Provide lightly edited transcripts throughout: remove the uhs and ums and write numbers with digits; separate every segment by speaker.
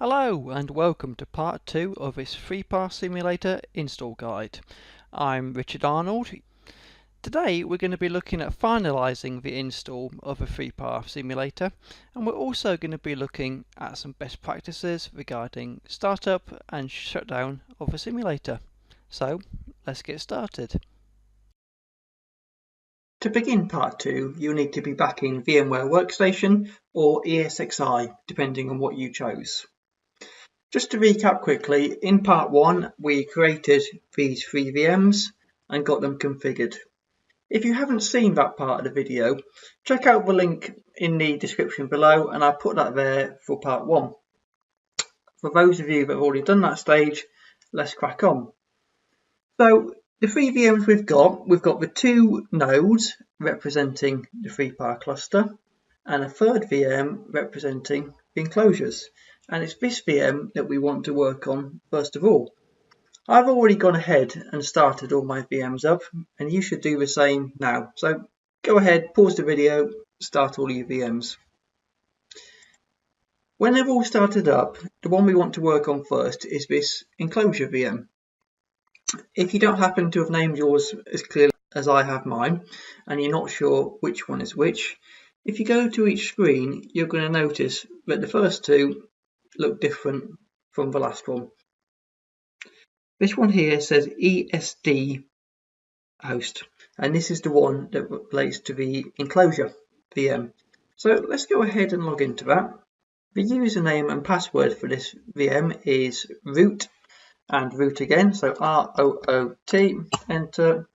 Speaker 1: Hello and welcome to part 2 of this FreePass Simulator install guide. I'm Richard Arnold. Today we're going to be looking at finalising the install of a FreePass Simulator, and we're also going to be looking at some best practices regarding startup and shutdown of a simulator. So let's get started.
Speaker 2: To begin part 2, you'll need to be back in VMware Workstation or ESXi, depending on what you chose. Just to recap quickly, in part 1 we created these 3 VMs and got them configured. If you haven't seen that part of the video, check out the link in the description below and I'll put that there for part 1. For those of you that have already done that stage, let's crack on. So the 3 VMs we've got the 2 nodes representing the FreePass cluster and a third VM representing the enclosures. And it's this VM that we want to work on first of all. I've already gone ahead and started all my VMs up, and you should do the same now. So go ahead, pause the video, start all your VMs. When they've all started up, the one we want to work on first is this enclosure VM. If you don't happen to have named yours as clearly as I have mine, and you're not sure which one is which, if you go to each screen, you're going to notice that the first two look different from the last one. This one here says ESD host, and this is the one that relates to the enclosure VM. So let's go ahead and log into that. The username and password for this VM is root and root again, so ROOT, enter,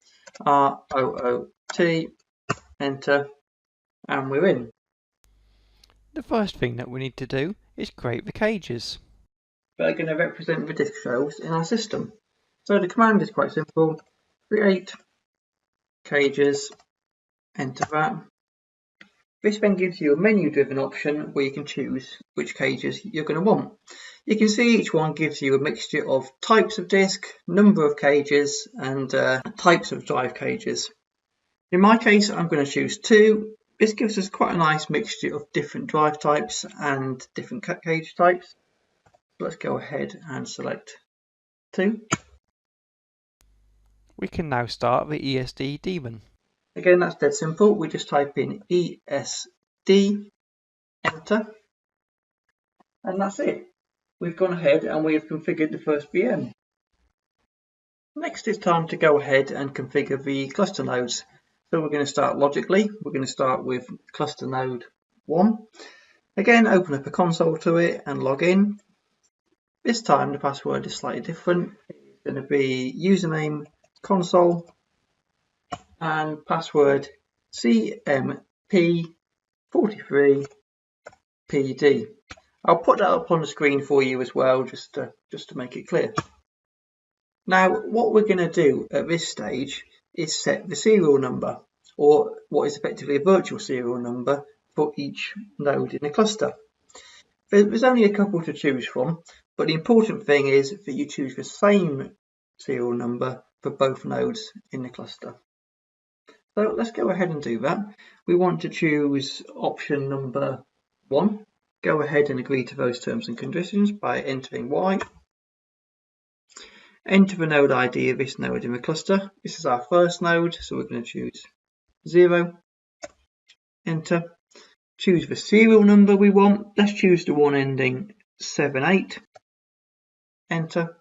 Speaker 2: ROOT, enter, and we're in.
Speaker 1: The first thing that we need to do is create the cages.
Speaker 2: They're going to represent the disk shelves in our system. So the command is quite simple, create cages, enter that. This then gives you a menu driven option where you can choose which cages you're going to want. You can see each one gives you a mixture of types of disk, number of cages and types of drive cages. In my case I'm going to choose 2. This gives us quite a nice mixture of different drive types and different cage types. Let's go ahead and select 2.
Speaker 1: We can now start the ESD daemon.
Speaker 2: Again, that's dead simple. We just type in ESD, enter, and that's it. We've gone ahead and we have configured the first VM. Next, it's time to go ahead and configure the cluster nodes. So we're going to start logically. We're going to start with cluster node 1. Again, open up a console to it and log in. This time the password is slightly different. It's going to be username console and password CMP43PD. I'll put that up on the screen for you as well, just to make it clear. Now, what we're going to do at this stage is set the serial number, or what is effectively a virtual serial number for each node in the cluster. There's only a couple to choose from, but the important thing is that you choose the same serial number for both nodes in the cluster. So let's go ahead and do that. We want to choose option number 1. Go ahead and agree to those terms and conditions by entering Y. Enter the node ID of this node in the cluster. This is our first node, so we're going to choose 0. Enter. Choose the serial number we want. Let's choose the one ending 78. Enter.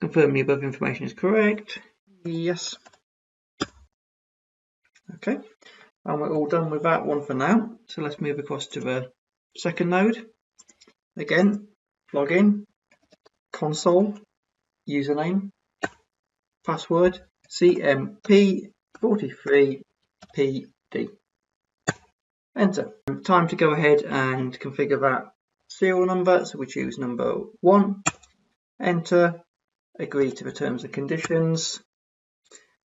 Speaker 2: Confirm the above information is correct. Yes. Okay, and we're all done with that one for now. So let's move across to the second node. Again, log in, console, username, password, CMP43PD. Enter. Time to go ahead and configure that serial number. So we choose number 1, enter, agree to the terms and conditions.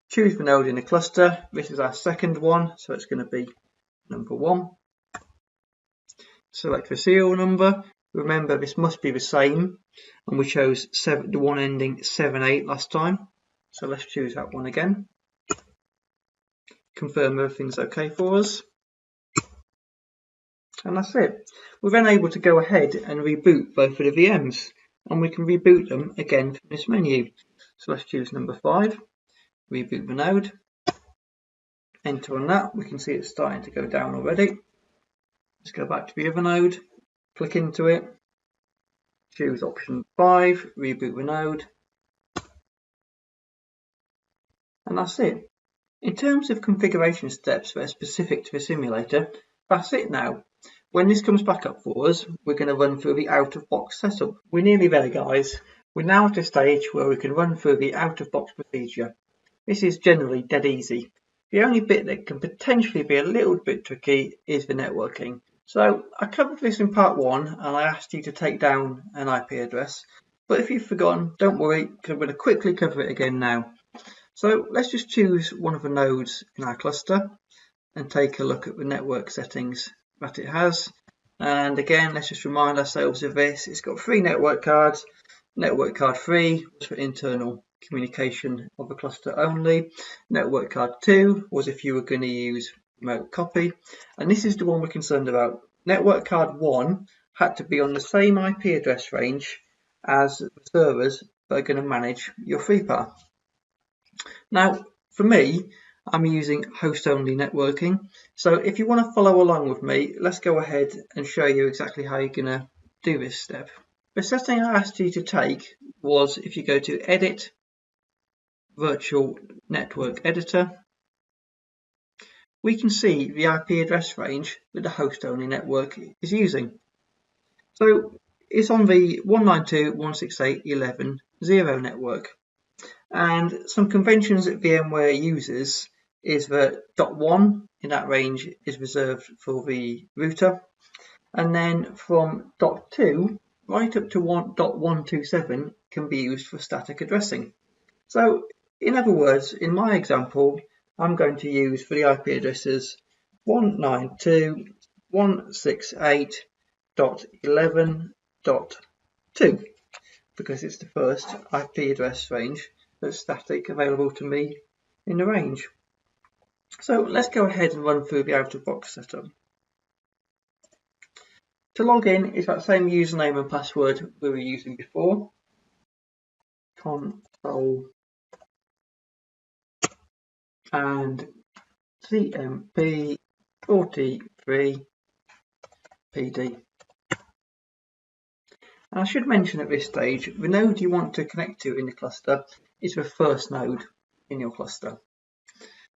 Speaker 2: Choose the node in the cluster. This is our second one, so it's going to be number 1. Select the serial number. Remember, this must be the same, and we chose the one ending 78 last time. So let's choose that one again. Confirm everything's okay for us. And that's it. We're then able to go ahead and reboot both of the VMs, and we can reboot them again from this menu. So let's choose number 5, reboot the node, enter on that. We can see it's starting to go down already. Let's go back to the other node, click into it, choose option 5, reboot the node, and that's it. In terms of configuration steps that are specific to the simulator, that's it now. When this comes back up for us, we're going to run through the out-of-box setup. We're nearly there, guys. We're now at a stage where we can run through the out-of-box procedure. This is generally dead easy. The only bit that can potentially be a little bit tricky is the networking. So I covered this in part 1 and I asked you to take down an IP address. But if you've forgotten, don't worry, because I'm going to quickly cover it again now. So let's just choose one of the nodes in our cluster and take a look at the network settings that it has. And again, let's just remind ourselves of this. It's got 3 network cards. Network card 3 was for internal communication of the cluster only. Network card 2 was if you were going to use remote copy. And this is the one we're concerned about. Network card 1 had to be on the same IP address range as the servers that are going to manage your FreePAR. Now, for me, I'm using host-only networking. So if you want to follow along with me, let's go ahead and show you exactly how you're going to do this step. The setting I asked you to take was if you go to Edit, Virtual Network Editor, we can see the IP address range that the host-only network is using. So it's on the 192.168.11.0 network. And some conventions that VMware uses is that .1 in that range is reserved for the router, and then from .2 right up to 1.127 can be used for static addressing. So in other words, in my example, I'm going to use for the IP addresses 192.168.11.2 because it's the first IP address range that's static available to me in the range. So let's go ahead and run through the out-of-box setup. To log in is that same username and password we were using before. Console and CMP 43 PD. And I should mention at this stage, the node you want to connect to in the cluster is the first node in your cluster.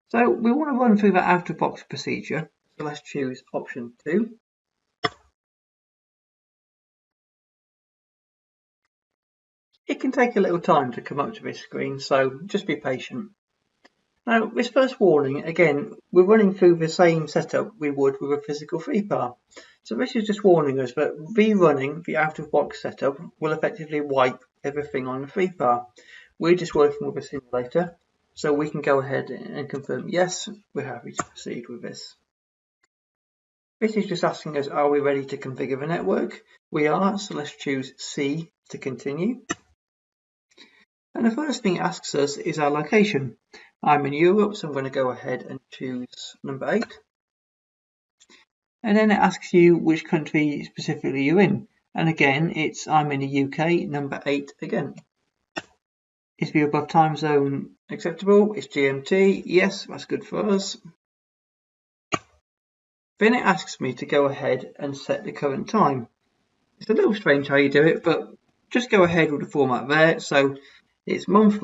Speaker 2: So we want to run through that out-of-box procedure. So let's choose option 2. It can take a little time to come up to this screen, so just be patient. Now, this first warning, again, we're running through the same setup we would with a physical FreePAR. So this is just warning us that rerunning the out-of-box setup will effectively wipe everything on the FreePAR. We're just working with a simulator, so we can go ahead and confirm, yes, we're happy to proceed with this. This is just asking us, are we ready to configure the network? We are, so let's choose C to continue. And the first thing it asks us is our location. I'm in Europe, so I'm going to go ahead and choose number 8. And then it asks you which country specifically you're in. And again, I'm in the UK, number 8 again. Is the above time zone acceptable? It's GMT. Yes, that's good for us. Then it asks me to go ahead and set the current time. It's a little strange how you do it, but just go ahead with the format there. So it's month,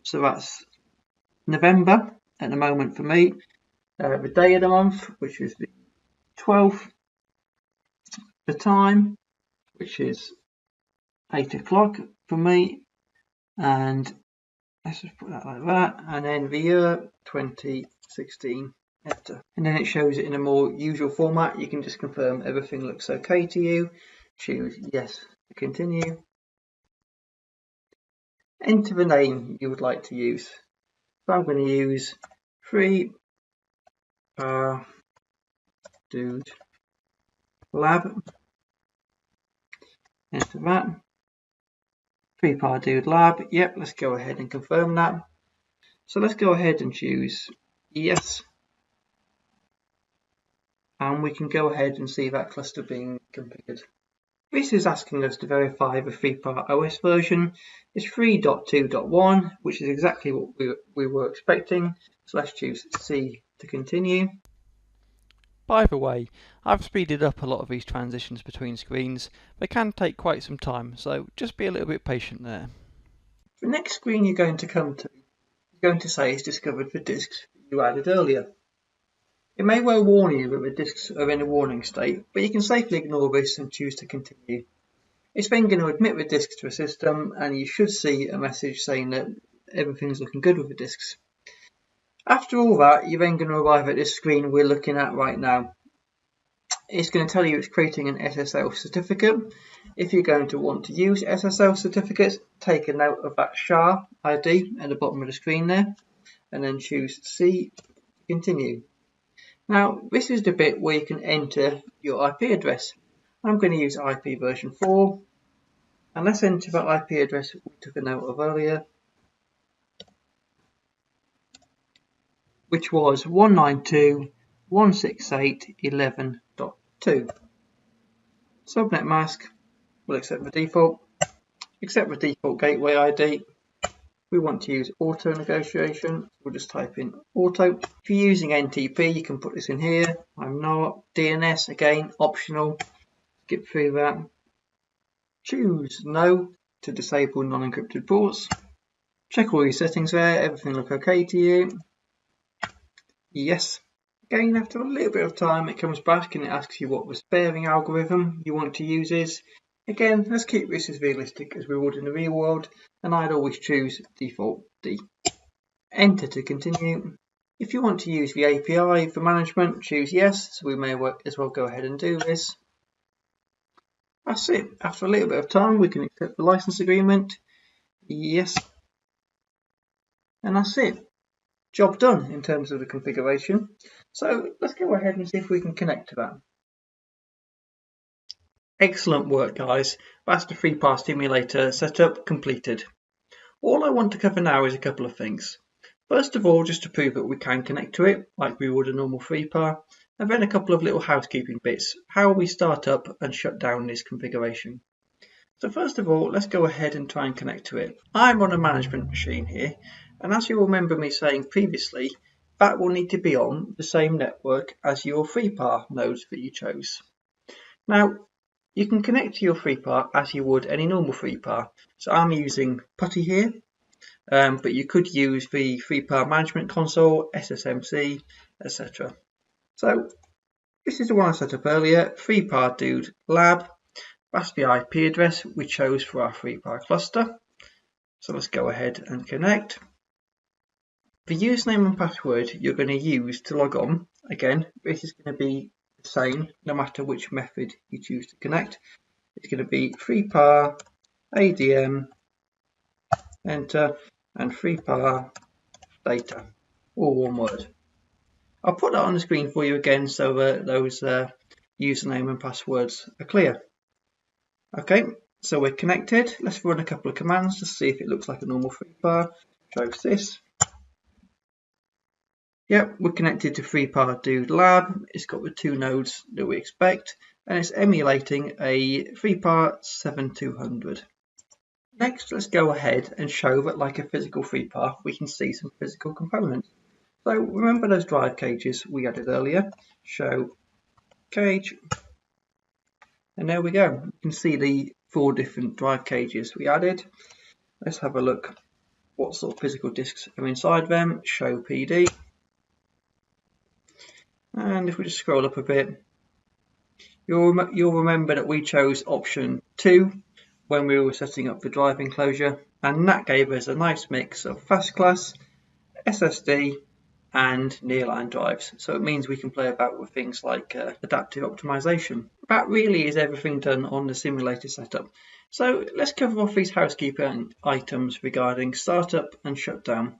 Speaker 2: so that's November at the moment for me. The day of the month, which is the 12th. The time, which is 8 o'clock for me. And let's just put that like that. And then the year 2016. Enter. And then it shows it in a more usual format. You can just confirm everything looks okay to you. Choose yes to continue. Enter the name you would like to use. So I'm going to use FreePAR Dude Lab. Enter that. FreePAR Dude Lab. Yep, let's go ahead and confirm that. So let's go ahead and choose yes. and we can go ahead and see that cluster being configured. This is asking us to verify the FreePAR OS version is 3.2.1, which is exactly what we were expecting. So let's choose C to continue.
Speaker 1: By the way, I've speeded up a lot of these transitions between screens. They can take quite some time, so just be a little bit patient there.
Speaker 2: The next screen you're going to come to, you're going to say it's discovered the disks you added earlier. It may well warn you that the disks are in a warning state, but you can safely ignore this and choose to continue. It's then going to admit the disks to the system, and you should see a message saying that everything's looking good with the disks. After all that, you're then going to arrive at this screen we're looking at right now. It's going to tell you it's creating an SSL certificate. If you're going to want to use SSL certificates, take a note of that SHA ID at the bottom of the screen there, and then choose C to continue. Now, this is the bit where you can enter your IP address. I'm going to use IP version 4, and let's enter that IP address we took a note of earlier, which was 192.168.11.2. Subnet mask, we'll accept the default gateway ID. We want to use auto negotiation, we'll just type in auto. If you're using NTP, you can put this in here. I'm not. DNS, again, optional. Skip through that. Choose no to disable non-encrypted ports. Check all your settings there, everything look okay to you. Yes. Again, after a little bit of time, it comes back and it asks you what the sparing algorithm you want to use is. Again, let's keep this as realistic as we would in the real world, and I'd always choose default D. Enter to continue. If you want to use the API for management, choose yes, so we may as well go ahead and do this. That's it. After a little bit of time, we can accept the license agreement. Yes. And that's it. Job done in terms of the configuration. So let's go ahead and see if we can connect to that. Excellent work, guys. That's the FreePAR simulator setup completed. All I want to cover now is a couple of things. First of all, just to prove that we can connect to it like we would a normal FreePAR, and then a couple of little housekeeping bits, how we start up and shut down this configuration. So first of all, let's go ahead and try and connect to it. I'm on a management machine here, and as you remember me saying previously, that will need to be on the same network as your FreePAR nodes that you chose. Now, you can connect to your FreePAR as you would any normal FreePAR. So I'm using PuTTY here, but you could use the FreePAR Management Console, SSMC, etc. So this is the one I set up earlier, FreePAR Dude Lab. That's the IP address we chose for our FreePAR cluster. So let's go ahead and connect. The username and password you're going to use to log on, again, this is going to be the same no matter which method you choose to connect. It's going to be FreePAR ADM, enter, and FreePAR data, all one word. I'll put that on the screen for you again so that those username and passwords are clear. Okay, so we're connected. Let's run a couple of commands to see if it looks like a normal FreePAR. Shows this. Yep, we're connected to FreePAR Dude Lab. It's got the two nodes that we expect, and it's emulating a FreePAR 7200. Next, let's go ahead and show that like a physical FreePAR, we can see some physical components. So remember those drive cages we added earlier? Show cage. And there we go. You can see the 4 different drive cages we added. Let's have a look what sort of physical disks are inside them. Show PD. And if we just scroll up a bit, you'll remember that we chose option 2 when we were setting up the drive enclosure, and that gave us a nice mix of fast class, SSD and nearline drives. So it means we can play about with things like adaptive optimization. That really is everything done on the simulator setup. So let's cover off these housekeeping items regarding startup and shutdown.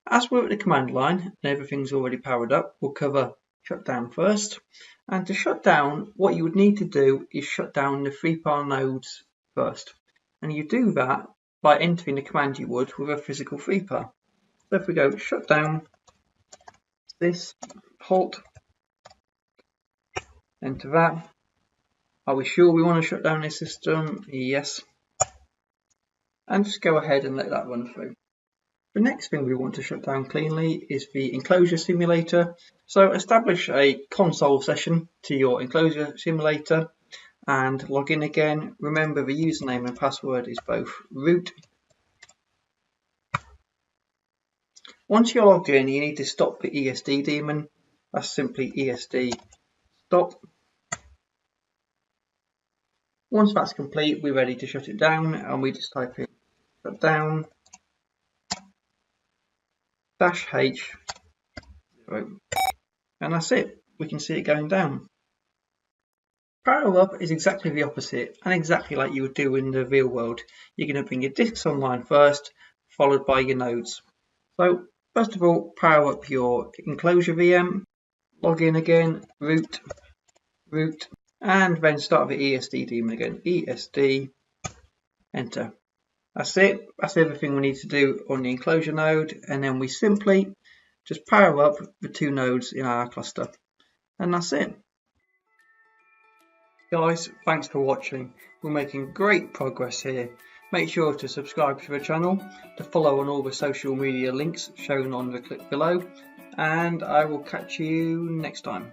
Speaker 2: As we're at the command line and everything's already powered up, we'll cover shutdown first. And to shut down, what you would need to do is shut down the FreePAR nodes first. And you do that by entering the command you would with a physical FreePAR. So if we go shutdown this, halt, enter that. Are we sure we want to shut down this system? Yes. And just go ahead and let that run through. The next thing we want to shut down cleanly is the enclosure simulator. So establish a console session to your enclosure simulator and log in again. Remember, the username and password is both root. Once you're logged in, you need to stop the ESD daemon. That's simply ESD stop. Once that's complete, we're ready to shut it down, and we just type in shutdown -H 0, and that's it. We can see it going down. Power up is exactly the opposite, and exactly like you would do in the real world. You're going to bring your disks online first, followed by your nodes. So first of all, power up your enclosure VM, log in again, root, and then start the ESD daemon again, ESD, enter. That's it. That's everything we need to do on the enclosure node, and then we simply just power up the 2 nodes in our cluster, and that's it. Guys, thanks for watching. We're making great progress here. Make sure to subscribe to the channel, to follow on all the social media links shown on the clip below, and I will catch you next time.